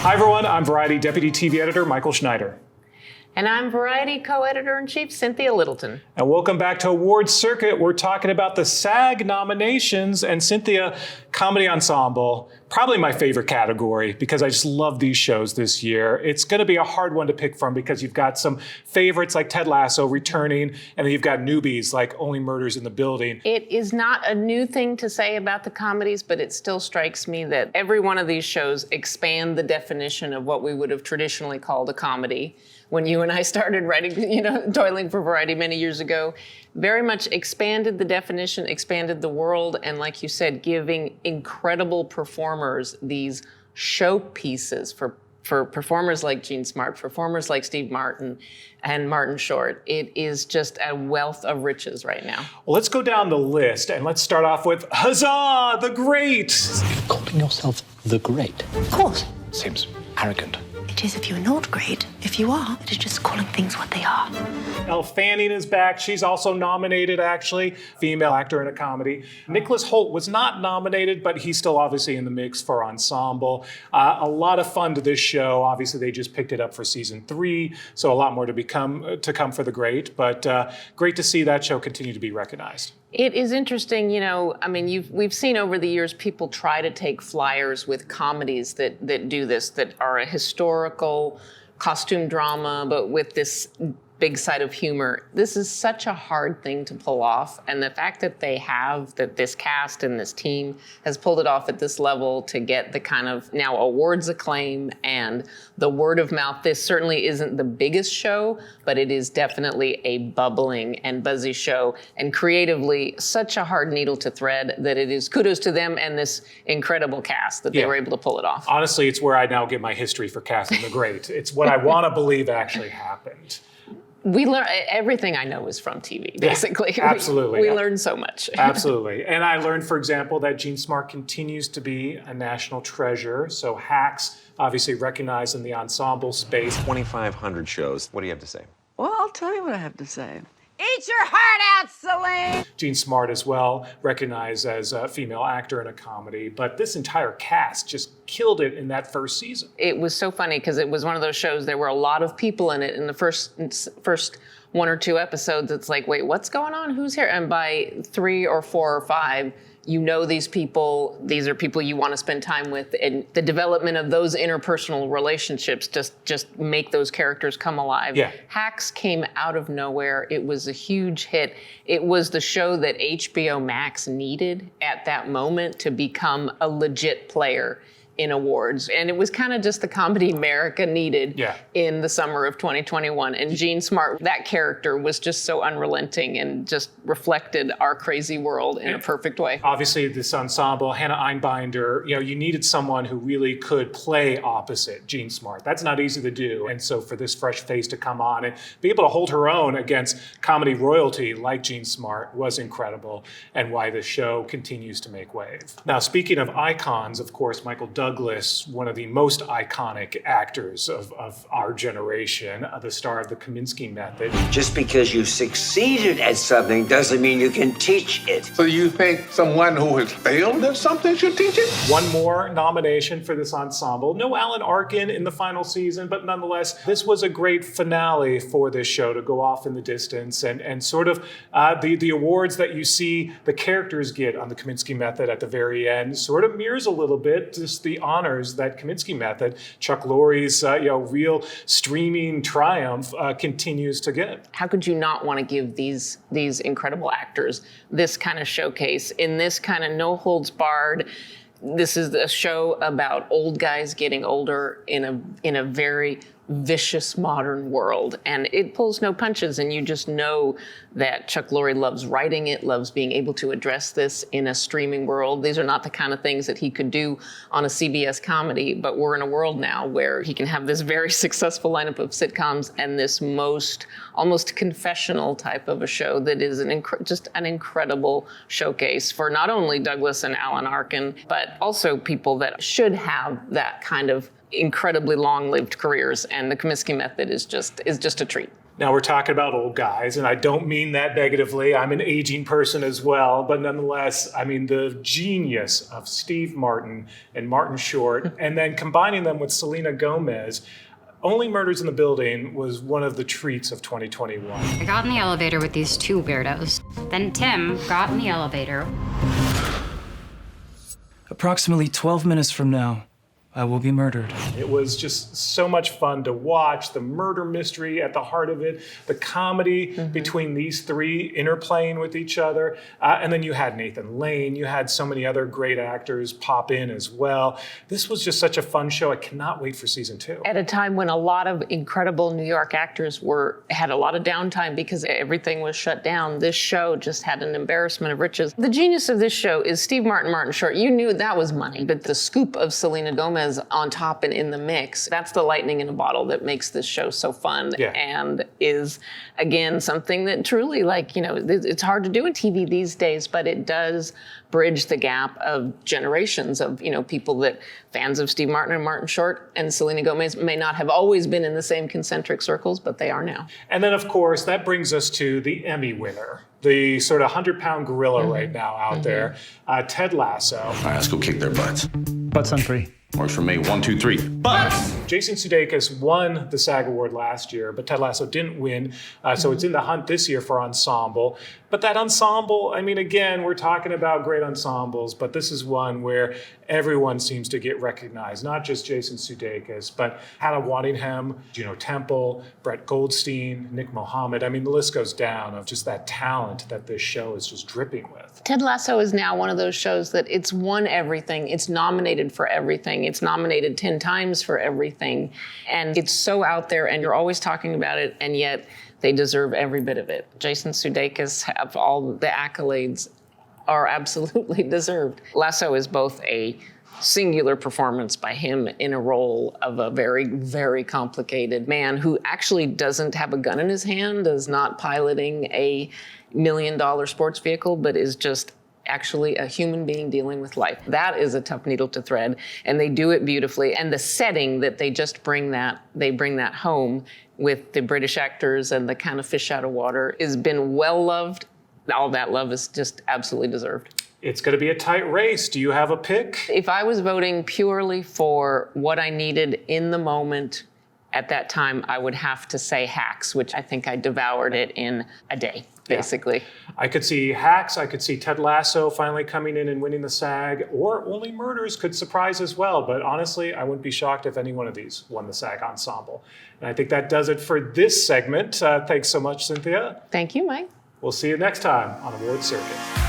Hi everyone, I'm Variety Deputy TV Editor Michael Schneider. And I'm Variety Co-Editor-in-Chief Cynthia Littleton. And welcome back to Awards Circuit. We're talking about the SAG nominations, and Cynthia, Comedy Ensemble, probably my favorite category because I just love these shows this year. It's going to be a hard one to pick from because you've got some favorites like Ted Lasso returning, and then you've got newbies like Only Murders in the Building. It is not a new thing to say about the comedies, but it still strikes me that every one of these shows expand the definition of what we would have traditionally called a comedy. When you and I started writing, toiling for Variety many years ago, very much expanded the definition, expanded the world, and like you said, giving incredible performers these showpieces for performers like Jean Smart, performers like Steve Martin and Martin Short. It is just a wealth of riches right now. Well, let's go down the list, and let's start off with Huzzah, the Great! You're calling yourself the Great? Of course. Seems arrogant. It is if you're not great. If you are, it is just calling things what they are. Elle Fanning is back. She's also nominated, actually, female actor in a comedy. Nicholas Hoult was not nominated, but he's still obviously in the mix for Ensemble. A lot of fun to this show. Obviously, they just picked it up for season 3, so a lot more to come for the Great. But great to see that show continue to be recognized. It is interesting, we've seen over the years people try to take flyers with comedies that do this, that are a historical costume drama, but with this big side of humor. This is such a hard thing to pull off, and the fact that this cast and this team has pulled it off at this level to get the kind of now awards acclaim and the word of mouth. This certainly isn't the biggest show, but it is definitely a bubbling and buzzy show, and creatively such a hard needle to thread that it is kudos to them and this incredible cast that they were able to pull it off. Honestly, it's where I now get my history for casting the Great. It's what I want to believe actually happened. We learn everything I know is from TV, basically. Yeah, absolutely. We learn so much. Absolutely. And I learned, for example, that Jean Smart continues to be a national treasure. So Hacks, obviously recognized in the ensemble space. 2,500 shows. What do you have to say? Well, I'll tell you what I have to say. Eat your heart out, Celine! Jean Smart as well, recognized as a female actor in a comedy. But this entire cast just killed it in that first season. It was so funny because it was one of those shows, there were a lot of people in it in the first 1 or 2 episodes. It's like, wait, what's going on? Who's here? And by 3 or 4 or 5, you know these people, these are people you want to spend time with, and the development of those interpersonal relationships just make those characters come alive. Yeah. Hacks came out of nowhere. It was a huge hit. It was the show that HBO Max needed at that moment to become a legit player in awards. And it was kind of just the comedy America needed in the summer of 2021. And Jean Smart, that character was just so unrelenting and just reflected our crazy world in a perfect way. Obviously, this ensemble, Hannah Einbinder, you needed someone who really could play opposite Jean Smart. That's not easy to do. And so for this fresh face to come on and be able to hold her own against comedy royalty like Jean Smart was incredible, and why the show continues to make waves. Now, speaking of icons, of course, Michael Douglas, one of the most iconic actors of our generation, the star of the Kominsky method. Just because you succeeded at something doesn't mean you can teach it. So you think someone who has failed at something should teach it? One more nomination for this ensemble. No Alan Arkin in the final season, but nonetheless, this was a great finale for this show to go off in the distance and sort of the awards that you see the characters get on the Kominsky method at the very end sort of mirrors a little bit just the honors that Kominsky method, Chuck Lorre's real streaming triumph continues to get. How could you not want to give these incredible actors this kind of showcase in this kind of no holds barred? This is a show about old guys getting older in a very vicious modern world, and it pulls no punches, and you just know that Chuck Lorre loves writing it, loves being able to address this in a streaming world. These are not the kind of things that he could do on a CBS comedy, but we're in a world now where he can have this very successful lineup of sitcoms and this almost confessional type of a show that is just an incredible showcase for not only Douglas and Alan Arkin, but also people that should have that kind of incredibly long-lived careers, and the Kominsky method is just a treat. Now we're talking about old guys, and I don't mean that negatively. I'm an aging person as well, but nonetheless, I mean the genius of Steve Martin and Martin Short, and then combining them with Selena Gomez. Only Murders in the Building was one of the treats of 2021. I got in the elevator with these two weirdos. Then Tim got in the elevator. Approximately 12 minutes from now, I will be murdered. It was just so much fun to watch, the murder mystery at the heart of it, the comedy between these three interplaying with each other. And then you had Nathan Lane, you had so many other great actors pop in as well. This was just such a fun show. I cannot wait for season 2. At a time when a lot of incredible New York actors had a lot of downtime because everything was shut down, this show just had an embarrassment of riches. The genius of this show is Steve Martin, Martin Short. You knew that was money, but the scoop of Selena Gomez on top and in the mix, that's the lightning in a bottle that makes this show so fun and is, again, something that truly, it's hard to do in TV these days, but it does bridge the gap of generations of, people that fans of Steve Martin and Martin Short and Selena Gomez may not have always been in the same concentric circles, but they are now. And then, of course, that brings us to the Emmy winner, the sort of 100-pound gorilla right now out there, Ted Lasso. All right, let's go kick their butts. Butts on 3. Works for me. 1, 2, 3. Butts! Jason Sudeikis won the SAG Award last year, but Ted Lasso didn't win. So it's in the hunt this year for ensemble. But that ensemble, I mean, again, we're talking about great ensembles, but this is one where everyone seems to get recognized, not just Jason Sudeikis, but Hannah Waddingham, Juno Temple, Brett Goldstein, Nick Mohammed. I mean, the list goes down of just that talent that this show is just dripping with. Ted Lasso is now one of those shows that it's won everything. It's nominated for everything. It's nominated 10 times for everything. And it's so out there, and you're always talking about it, and yet they deserve every bit of it. Jason Sudeikis have all the accolades are absolutely deserved. Lasso is both a singular performance by him in a role of a very, very complicated man who actually doesn't have a gun in his hand, is not piloting a $1 million sports vehicle, but is just actually a human being dealing with life. That is a tough needle to thread, and they do it beautifully. And the setting that they bring that home with the British actors and the kind of fish out of water has been well loved. All that love is just absolutely deserved. It's going to be a tight race. Do you have a pick? If I was voting purely for what I needed in the moment at that time, I would have to say Hacks, which I think I devoured it in a day, basically. Yeah. I could see Hacks. I could see Ted Lasso finally coming in and winning the SAG, or Only Murders could surprise as well. But honestly, I wouldn't be shocked if any one of these won the SAG Ensemble. And I think that does it for this segment. Thanks so much, Cynthia. Thank you, Mike. We'll see you next time on Award Circuit.